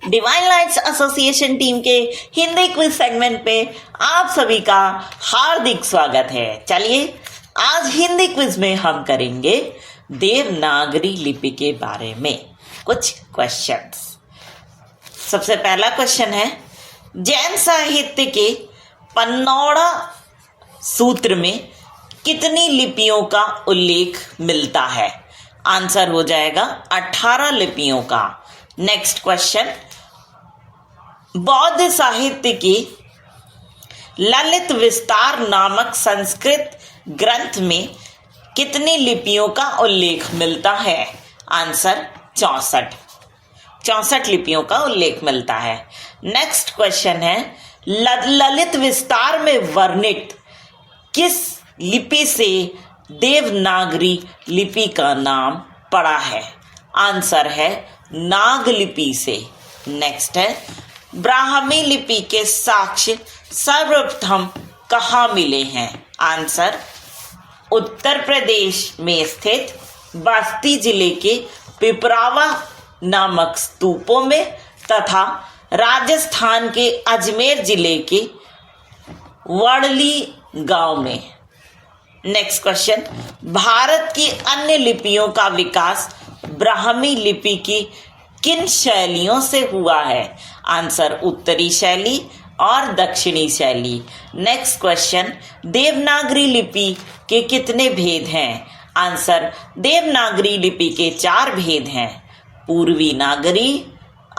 Divine lights association team के Hindi quiz segment पे आप सभी का हार्दिक स्वागत है। चलिए आज हिंदी क्विज में हम करेंगे देवनागरी लिपि के बारे में कुछ क्वेश्चंस। सबसे पहला क्वेश्चन है, जैन साहित्य के पन्नौड़ा सूत्र में कितनी लिपियों का उल्लेख मिलता है? आंसर हो जाएगा 18 लिपियों का। नेक्स्ट क्वेश्चन, बौद्ध साहित्य की ललित विस्तार नामक संस्कृत ग्रंथ में कितनी लिपियों का उल्लेख मिलता है? आंसर 64 लिपियों का उल्लेख मिलता है। नेक्स्ट क्वेश्चन है, ललित विस्तार में वर्णित किस लिपि से देवनागरी लिपि का नाम पड़ा है? आंसर है नाग लिपि से। नेक्स्ट है, ब्राह्मी लिपि के साक्ष्य सर्वप्रथम कहाँ मिले हैं? आंसर उत्तर प्रदेश में स्थित बस्ती जिले के पिपरावा नामक स्तूपों में तथा राजस्थान के अजमेर जिले के वड़ली गांव में। नेक्स्ट क्वेश्चन, भारत की अन्य लिपियों का विकास ब्राह्मी लिपि की किन शैलियों से हुआ है? आंसर उत्तरी शैली और दक्षिणी शैली। नेक्स्ट क्वेश्चन, देवनागरी लिपि के कितने भेद हैं? आंसर देवनागरी लिपि के 4 भेद हैं, पूर्वी नागरी,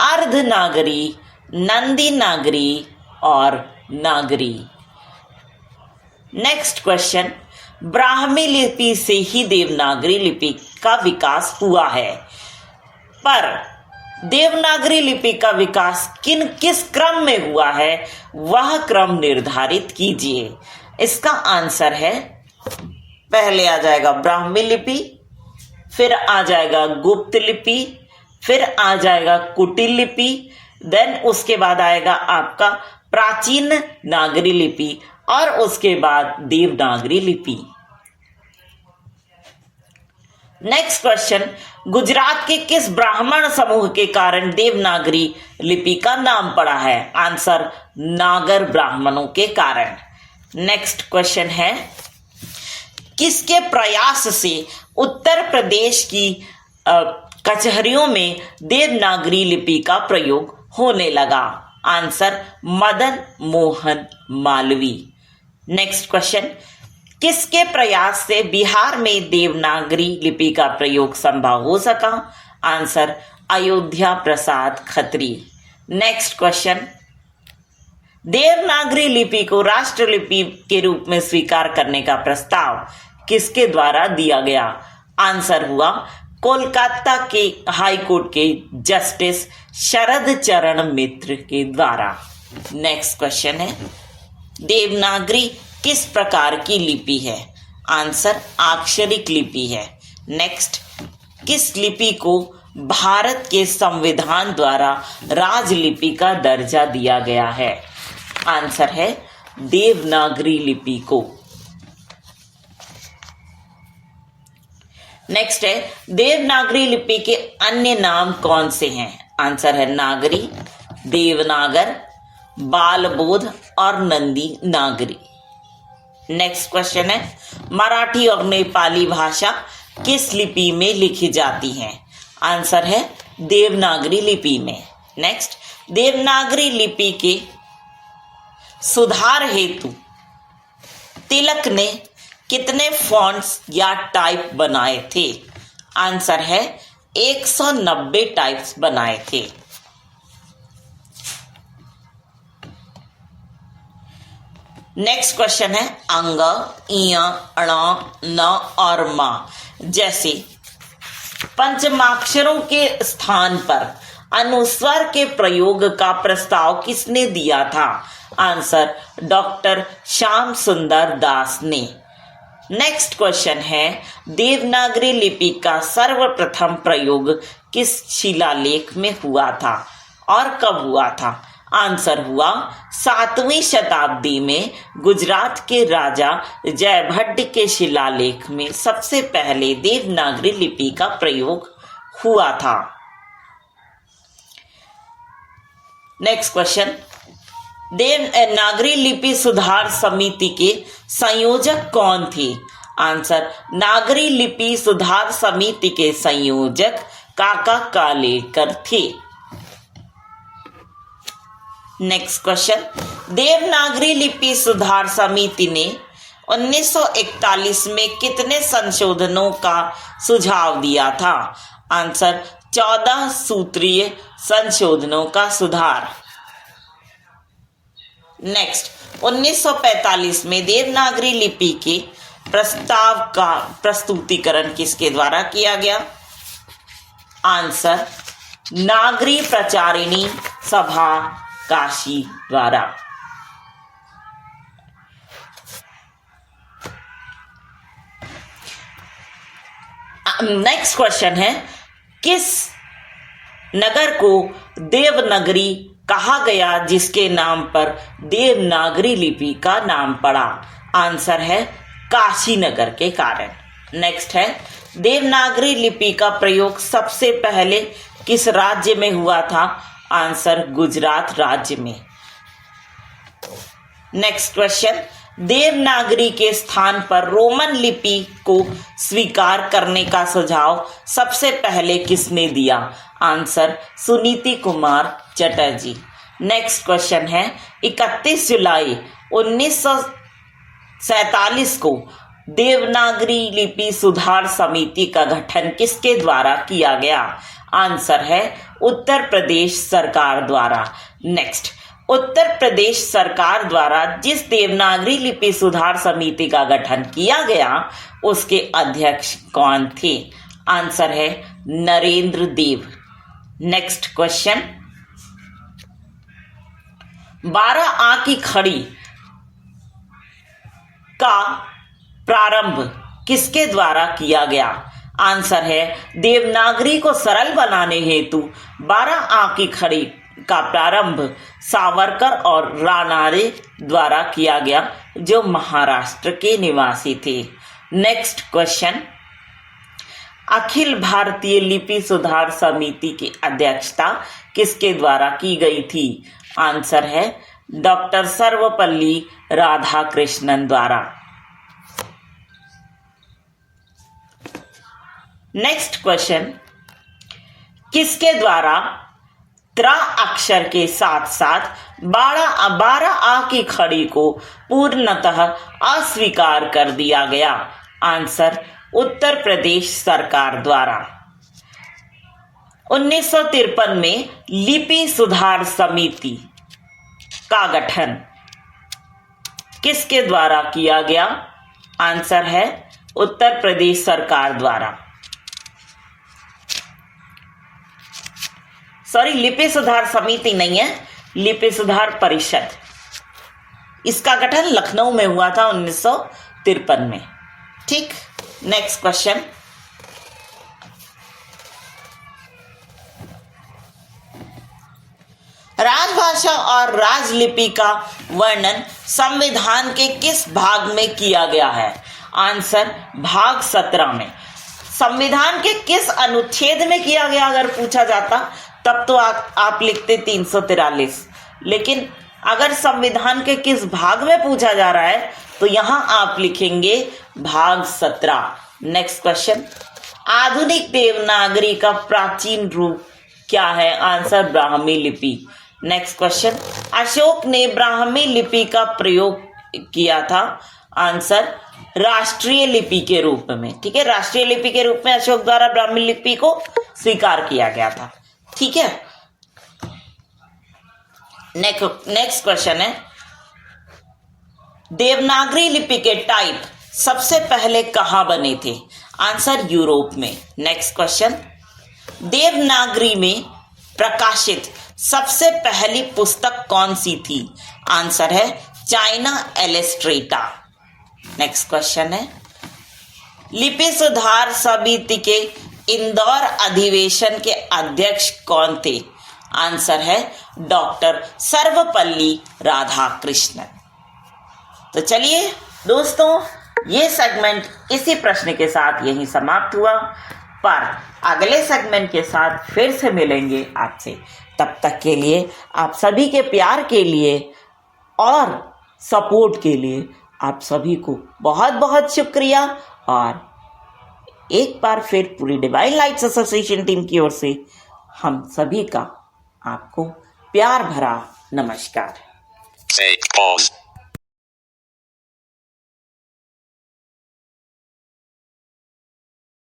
अर्धनागरी, नंदी नागरी और नागरी। नेक्स्ट क्वेश्चन, ब्राह्मी लिपि से ही देवनागरी लिपि का विकास हुआ है, पर देवनागरी लिपि का विकास किस क्रम में हुआ है, वह क्रम निर्धारित कीजिए। इसका आंसर है, पहले आ जाएगा ब्राह्मी लिपि, फिर आ जाएगा गुप्त लिपि, फिर आ जाएगा कुटिल लिपि, देन उसके बाद आएगा आपका प्राचीन नागरी लिपि और उसके बाद देवनागरी लिपि। नेक्स्ट क्वेश्चन, गुजरात के किस ब्राह्मण समूह के कारण देवनागरी लिपि का नाम पड़ा है? आंसर नागर ब्राह्मणों के कारण। नेक्स्ट क्वेश्चन है, किसके प्रयास से उत्तर प्रदेश की कचहरियों में देवनागरी लिपि का प्रयोग होने लगा? Answer Madan Mohan Malvi. Next question, किसके प्रयास से बिहार में देवनागरी लिपि का प्रयोग संभव हो सका? Answer Ayodhya Prasad Khatri. Next question, Devanagari लिपि को राष्ट्रलिपि के रूप में स्वीकार करने का प्रस्ताव किसके द्वारा दिया गया? आंसर हुआ कोलकाता के हाई कोर्ट के जस्टिस शरद चरण मित्र के द्वारा। नेक्स्ट क्वेश्चन है, देवनागरी किस प्रकार की लिपि है? आंसर अक्षरिक लिपि है। नेक्स्ट, किस लिपि को भारत के संविधान द्वारा राजलिपि का दर्जा दिया गया है? आंसर है देवनागरी लिपि को। नेक्स्ट है, देवनागरी लिपि के अन्य नाम कौन से हैं? आंसर है नागरी, देवनागर, बालबोध और नंदी नागरी। नेक्स्ट क्वेश्चन है, मराठी और नेपाली भाषा किस लिपि में लिखी जाती है? आंसर है देवनागरी लिपि में। नेक्स्ट, देवनागरी लिपि के सुधार हेतु तिलक ने कितने फॉन्ट्स या टाइप बनाए थे? आंसर है 190 टाइप्स बनाए थे। नेक्स्ट क्वेश्चन है, अंग, इया, अण, न और मा जैसे पंचमाक्षरों के स्थान पर अनुस्वर के प्रयोग का प्रस्ताव किसने दिया था? आंसर डॉक्टर श्याम सुंदर दास ने। नेक्स्ट क्वेश्चन है, देवनागरी लिपि का सर्वप्रथम प्रयोग किस शिलालेख में हुआ था और कब हुआ था? आंसर हुआ 7वीं शताब्दी में गुजरात के राजा जयभट्ट के शिलालेख में सबसे पहले देवनागरी लिपि का प्रयोग हुआ था। नेक्स्ट क्वेश्चन, देवनागरी लिपि सुधार समिति के संयोजक कौन थे? आंसर, नागरी लिपि सुधार समिति के संयोजक काका कालेलकर थे। नेक्स्ट क्वेश्चन, देवनागरी लिपि सुधार समिति ने 1941 में कितने संशोधनों का सुझाव दिया था? आंसर, 14 सूत्रीय संशोधनों का सुधार। नेक्स्ट, 1945 में देवनागरी लिपि के प्रस्ताव का प्रस्तुतिकरण किसके द्वारा किया गया? आंसर, नागरी प्रचारिणी सभा काशी द्वारा। नेक्स्ट क्वेश्चन है, किस नगर को देवनागरी कहा गया जिसके नाम पर देवनागरी लिपि का नाम पड़ा? आंसर है, काशी नगर के कारण। नेक्स्ट है, देवनागरी लिपि का प्रयोग सबसे पहले किस राज्य में हुआ था? आंसर, गुजरात राज्य में। नेक्स्ट क्वेश्चन, देवनागरी के स्थान पर रोमन लिपि को स्वीकार करने का सुझाव सबसे पहले किसने दिया? Answer, Suniti Kumar Chatterjee. Next question है, 31 जुलाई 1947 को देवनागरी लिपि सुधार समिति का गठन किसके द्वारा किया गया? आंसर है, उत्तर प्रदेश सरकार द्वारा। नेक्स्ट, उत्तर प्रदेश सरकार द्वारा जिस देवनागरी लिपि सुधार समिति का गठन किया गया उसके अध्यक्ष कौन थे? आंसर है, नरेंद्र देव। नेक्स्ट क्वेश्चन, 12 आ की खड़ी का प्रारंभ किसके द्वारा किया गया? आंसर है, देवनागरी को सरल बनाने हेतु 12 आ की खड़ी का प्रारंभ सावरकर और रानारे द्वारा किया गया, जो महाराष्ट्र के निवासी थे। नेक्स्ट क्वेश्चन, अखिल भारतीय लिपि सुधार समिति की अध्यक्षता किसके द्वारा की गई थी? आंसर है, डॉक्टर सर्वपल्ली राधाकृष्णन द्वारा। नेक्स्ट क्वेश्चन, किसके द्वारा त्रा अक्षर के साथ साथ 12 आ की खड़ी को पूर्णतः अस्वीकार कर दिया गया? आंसर, उत्तर प्रदेश सरकार द्वारा। 1953 में लिपि सुधार समिति का गठन किसके द्वारा किया गया? आंसर है, उत्तर प्रदेश सरकार द्वारा। सॉरी, लिपि सुधार समिति नहीं है, लिपि सुधार परिषद। इसका गठन लखनऊ में हुआ था 1953 में। ठीक। नेक्स्ट क्वेश्चन, राजभाषा और राजलिपि का वर्णन संविधान के किस भाग में किया गया है? आंसर, भाग 17 में। संविधान के किस अनुच्छेद में किया गया अगर पूछा जाता तब तो आप लिखते 343, लेकिन अगर संविधान के किस भाग में पूछा जा रहा है तो यहां आप लिखेंगे भाग 17। नेक्स्ट क्वेश्चन, आधुनिक देवनागरी का प्राचीन रूप क्या है? आंसर, ब्राह्मी लिपि। नेक्स्ट क्वेश्चन, अशोक ने ब्राह्मी लिपि का प्रयोग किया था? आंसर, राष्ट्रीय लिपि के रूप में। ठीक है, राष्ट्रीय लिपि के रूप में अशोक द्वारा ब्राह्मी लिपि को स्वीकार किया गया था। ठीक है। नेक्स्ट क्वेश्चन है, देवनागरी लिपि के टाइप सबसे पहले कहां बने थे? आंसर, यूरोप में। नेक्स्ट क्वेश्चन, देवनागरी में प्रकाशित सबसे पहली पुस्तक कौन सी थी? आंसर है, चाइना एलिस्ट्रेटा। नेक्स्ट क्वेश्चन है, लिपि सुधार समिति के इंदौर अधिवेशन के अध्यक्ष कौन थे? आंसर है, डॉक्टर सर्वपल्ली राधाकृष्णन। तो चलिए दोस्तों, ये सेगमेंट इसी प्रश्न के साथ यहीं समाप्त हुआ। पर अगले सेगमेंट के साथ फिर से मिलेंगे आपसे। तब तक के लिए आप सभी के प्यार के लिए और सपोर्ट के लिए आप सभी को बहुत बहुत शुक्रिया। और एक बार फिर पूरी डिवाइन लाइट्स एसोसिएशन टीम की ओर से हम सभी का आपको प्यार भरा नमस्कार। Say pause.